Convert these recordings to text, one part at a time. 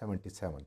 77।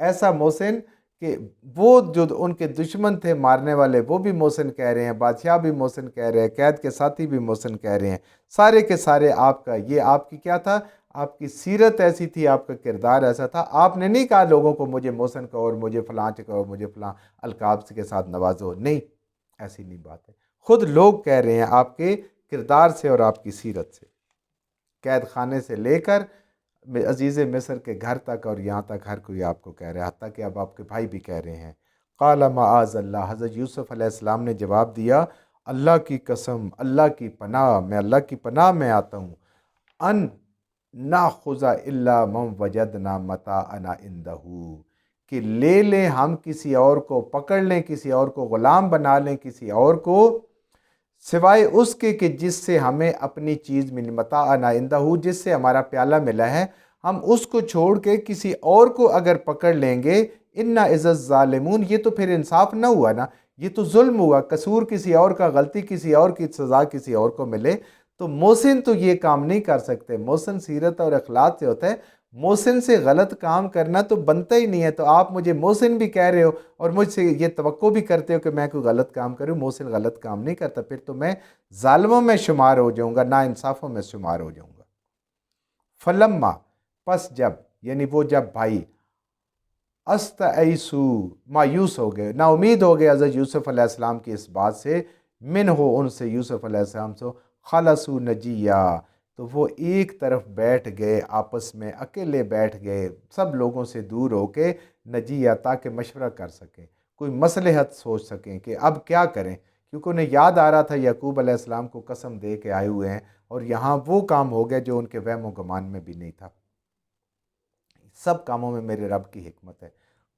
ایسا محسن کہ وہ جو ان کے دشمن تھے مارنے والے وہ بھی محسن کہہ رہے ہیں، بادشاہ بھی محسن کہہ رہے ہیں، قید کے ساتھی بھی محسن کہہ رہے ہیں، سارے کے سارے آپ کا یہ آپ کی کیا تھا، آپ کی سیرت ایسی تھی، آپ کا کردار ایسا تھا. آپ نے نہیں کہا لوگوں کو مجھے محسن کہو اور مجھے فلاں کہو، مجھے فلاں القاب کے ساتھ نوازو، نہیں، ایسی نہیں بات ہے. خود لوگ کہہ رہے ہیں آپ کے کردار سے اور آپ کی سیرت سے، قید خانے سے لے کر عزیز مصر کے گھر تک اور یہاں تک ہر کوئی آپ کو کہہ رہا ہے، حتیٰ کہ اب آپ کے بھائی بھی کہہ رہے ہیں. قال معاذ اللہ، حضرت یوسف علیہ السلام نے جواب دیا، اللہ کی قسم، اللہ کی پناہ، میں اللہ کی پناہ میں آتا ہوں، ان ناخذ الا من وجدنا متاعنا عنده، کہ لے لیں ہم کسی اور کو، پکڑ لیں کسی اور کو، غلام بنا لیں کسی اور کو، سوائے اس کے کہ جس سے ہمیں اپنی چیز ملی، متاعنا عنده، جس سے ہمارا پیالہ ملا ہے، ہم اس کو چھوڑ کے کسی اور کو اگر پکڑ لیں گے، انا اذا الظالمون، یہ تو پھر انصاف نہ ہوا نا، یہ تو ظلم ہوا، قصور کسی اور کا، غلطی کسی اور کی، سزا کسی اور کو ملے. تو محسن تو یہ کام نہیں کر سکتے، محسن سیرت اور اخلاق سے ہوتا ہے، محسن سے غلط کام کرنا تو بنتا ہی نہیں ہے. تو آپ مجھے محسن بھی کہہ رہے ہو اور مجھ سے یہ توقع بھی کرتے ہو کہ میں کوئی غلط کام کروں. محسن غلط کام نہیں کرتا، پھر تو میں ظالموں میں شمار ہو جاؤں گا، نا انصافوں میں شمار ہو جاؤں گا. فلما، پس جب، یعنی وہ جب بھائی، استعیسو، مایوس ہو گئے، نا امید ہو گئے حضرت یوسف علیہ السلام کی اس بات سے، من ہو، ان سے، یوسف علیہ السلام سے، خلصو نجیہ، تو وہ ایک طرف بیٹھ گئے، آپس میں اکیلے بیٹھ گئے، سب لوگوں سے دور ہو کے، نجیہ، تاکہ مشورہ کر سکیں، کوئی مصلحت سوچ سکیں کہ اب کیا کریں، کیونکہ انہیں یاد آ رہا تھا یعقوب علیہ السلام کو قسم دے کے آئے ہوئے ہیں، اور یہاں وہ کام ہو گیا جو ان کے وہم و گمان میں بھی نہیں تھا. سب کاموں میں میرے رب کی حکمت ہے.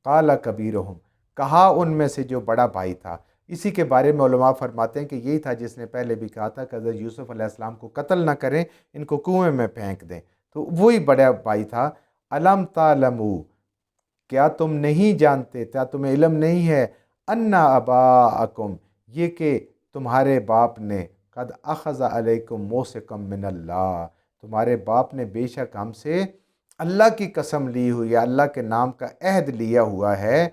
قال کبیرہم، کہا ان میں سے جو بڑا بھائی تھا، اسی کے بارے میں علماء فرماتے ہیں کہ یہی تھا جس نے پہلے بھی کہا تھا کہ حضرت یوسف علیہ السلام کو قتل نہ کریں، ان کو کنویں میں پھینک دیں، تو وہی بڑا بھائی تھا. الم تعلموا، کیا تم نہیں جانتے، کیا تمہیں علم نہیں ہے، ان اباءکم، یہ کہ تمہارے باپ نے، قد اخذ علیکم موثقا من اللہ، تمہارے باپ نے بے شک ہم سے اللہ کی قسم لی ہوئی ہے، اللہ کے نام کا عہد لیا ہوا ہے،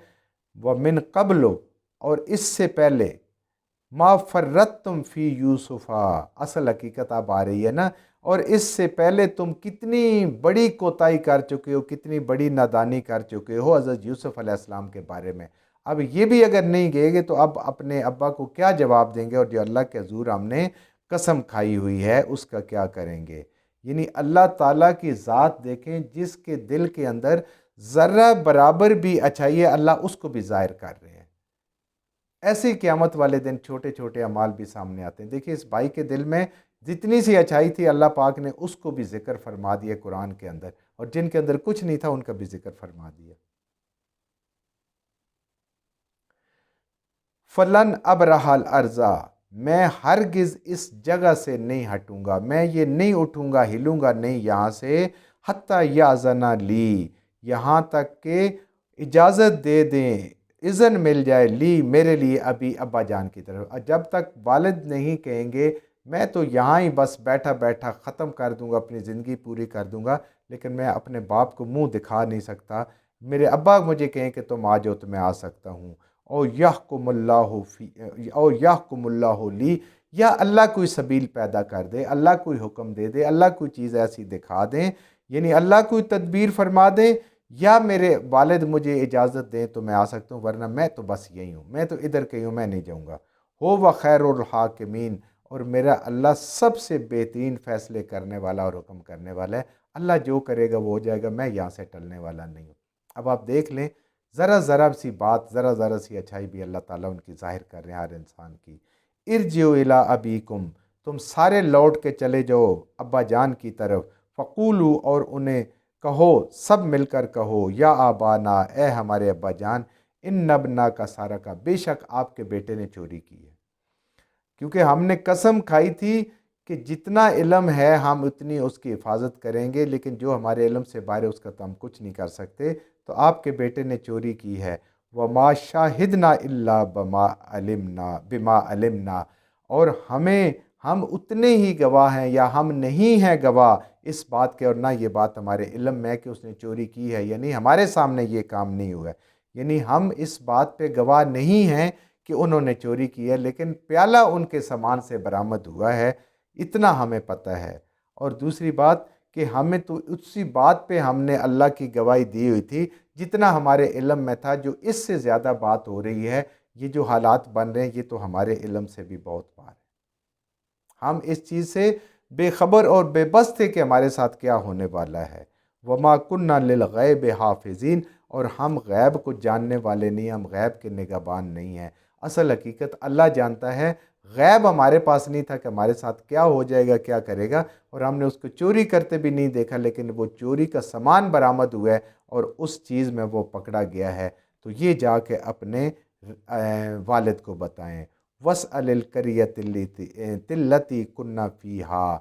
ومن قبل، اور اس سے پہلے، ما فرطتم فی یوسفا، اصل حقیقت اب آ رہی ہے نا، اور اس سے پہلے تم کتنی بڑی کوتاہی کر چکے ہو، کتنی بڑی نادانی کر چکے ہو حضرت یوسف علیہ السلام کے بارے میں. اب یہ بھی اگر نہیں گئے گے تو اب اپنے ابا کو کیا جواب دیں گے، اور جو اللہ کے حضور ہم نے قسم کھائی ہوئی ہے اس کا کیا کریں گے. یعنی اللہ تعالیٰ کی ذات دیکھیں، جس کے دل کے اندر ذرہ برابر بھی اچھائی ہے، اللہ اس کو بھی ظاہر کر رہے ہیں. ایسے قیامت والے دن چھوٹے چھوٹے اعمال بھی سامنے آتے ہیں. دیکھیں اس بھائی کے دل میں جتنی سی اچھائی تھی، اللہ پاک نے اس کو بھی ذکر فرما دیا قرآن کے اندر، اور جن کے اندر کچھ نہیں تھا ان کا بھی ذکر فرما دیا. فلن ابرح الارض، میں ہرگز اس جگہ سے نہیں ہٹوں گا، میں یہ نہیں اٹھوں گا، ہلوں گا نہیں یہاں سے، حتی یاذن لی، یہاں تک کہ اجازت دے دیں، اذن مل جائے، لی، میرے لیے، ابھی ابا جان کی طرف. جب تک والد نہیں کہیں گے میں تو یہاں ہی بس بیٹھا بیٹھا ختم کر دوں گا، اپنی زندگی پوری کر دوں گا، لیکن میں اپنے باپ کو منہ دکھا نہیں سکتا. میرے ابا مجھے کہیں کہ تم آ جاؤ تو میں آ سکتا ہوں. او یحکم اللہ فی، او یحکم اللہ لی، یا اللہ کوئی سبیل پیدا کر دے، اللہ کوئی حکم دے دے، اللہ کوئی چیز ایسی دکھا دیں، یعنی اللہ کوئی تدبیر فرما دیں، یا میرے والد مجھے اجازت دیں تو میں آ سکتا ہوں، ورنہ میں تو بس یہی ہوں، میں تو ادھر کہیں ہوں، میں نہیں جاؤں گا. ہو وخیر الحاکمین، اور میرا اللہ سب سے بہترین فیصلے کرنے والا اور حکم کرنے والا ہے. اللہ جو کرے گا وہ ہو جائے گا، میں یہاں سے ٹلنے والا نہیں ہوں. اب آپ دیکھ لیں، ذرا ذرا سی بات، ذرا ذرا سی اچھائی بھی اللہ تعالیٰ ان کی ظاہر کر رہے ہیں ہر انسان کی. ارجعوا الی ابیکم، تم سارے لوٹ کے چلے جاؤ ابا جان کی طرف، فقولوا، اور انہیں کہو، سب مل کر کہو، یا آبانا، اے ہمارے ابا جان، ان ابنا کا سارا کا، بے شک آپ کے بیٹے نے چوری کی ہے. کیونکہ ہم نے قسم کھائی تھی کہ جتنا علم ہے ہم اتنی اس کی حفاظت کریں گے، لیکن جو ہمارے علم سے باہر ہے اس کا تو ہم کچھ نہیں کر سکتے. تو آپ کے بیٹے نے چوری کی ہے. وَمَا شَاهِدْنَا إِلَّا بِمَا عَلِمْنَا، اور ہمیں ہم اتنے ہی گواہ ہیں یا ہم نہیں ہیں گواہ اس بات کے، اور نہ یہ بات ہمارے علم میں ہے کہ اس نے چوری کی ہے، یعنی ہمارے سامنے یہ کام نہیں ہوا ہے، یعنی ہم اس بات پہ گواہ نہیں ہیں کہ انہوں نے چوری کی ہے، لیکن پیالہ ان کے سامان سے برآمد ہوا ہے، اتنا ہمیں پتہ ہے۔ اور دوسری بات کہ ہمیں تو اسی بات پہ ہم نے اللہ کی گواہی دی ہوئی تھی جتنا ہمارے علم میں تھا، جو اس سے زیادہ بات ہو رہی ہے، یہ جو حالات بن رہے ہیں، یہ تو ہمارے علم سے بھی بہت باہر ہے۔ ہم اس چیز سے بے خبر اور بے بس تھے کہ ہمارے ساتھ کیا ہونے والا ہے۔ وما کننا للغیب حافظین، اور ہم غیب کو جاننے والے نہیں، ہم غیب کے نگہبان نہیں ہیں۔ اصل حقیقت اللہ جانتا ہے، غیب ہمارے پاس نہیں تھا کہ ہمارے ساتھ کیا ہو جائے گا، کیا کرے گا، اور ہم نے اس کو چوری کرتے بھی نہیں دیکھا، لیکن وہ چوری کا سامان برآمد ہوا ہے اور اس چیز میں وہ پکڑا گیا ہے، تو یہ جا کے اپنے والد کو بتائیں۔ وَاسْأَلِ الْقَرْيَةَ الَّتِي كُنَّا فِيهَا،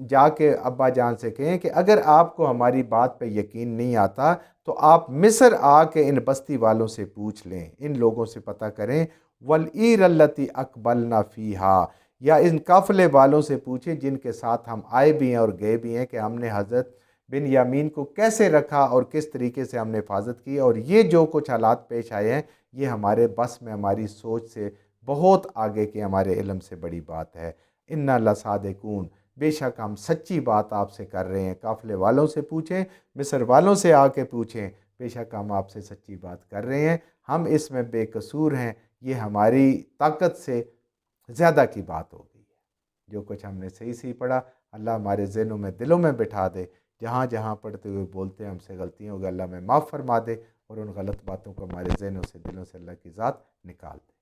جا کے ابا جان سے کہیں کہ اگر آپ کو ہماری بات پہ یقین نہیں آتا تو آپ مصر آ کے ان بستی والوں سے پوچھ لیں، ان لوگوں سے پتہ کریں۔ وَالْعِيرَ الَّتِي أَقْبَلْنَا فِيهَا، یا ان قافلے والوں سے پوچھیں جن کے ساتھ ہم آئے بھی ہیں اور گئے بھی ہیں، کہ ہم نے حضرت بن یامین کو کیسے رکھا اور کس طریقے سے ہم نے حفاظت کی، اور یہ جو کچھ حالات پیش آئے ہیں یہ ہمارے بس میں، ہماری سوچ سے بہت آگے کی، ہمارے علم سے بڑی بات ہے۔ اِنَّا لَصَادِقُونَ، بے شک ہم سچی بات آپ سے کر رہے ہیں۔ قافلے والوں سے پوچھیں، مصر والوں سے آ کے پوچھیں، بے شک ہم آپ سے سچی بات کر رہے ہیں، ہم اس میں بے قصور ہیں، یہ ہماری طاقت سے زیادہ کی بات ہو گئی ہے۔ جو کچھ ہم نے صحیح صحیح پڑھا، اللہ ہمارے ذہنوں میں، دلوں میں بٹھا دے، جہاں جہاں پڑھتے ہوئے بولتے ہیں ہم سے غلطیاں ہوگی، اللہ میں معاف فرما دے، اور ان غلط باتوں کو ہمارے ذہنوں سے، دلوں سے اللہ کی ذات نکال دے۔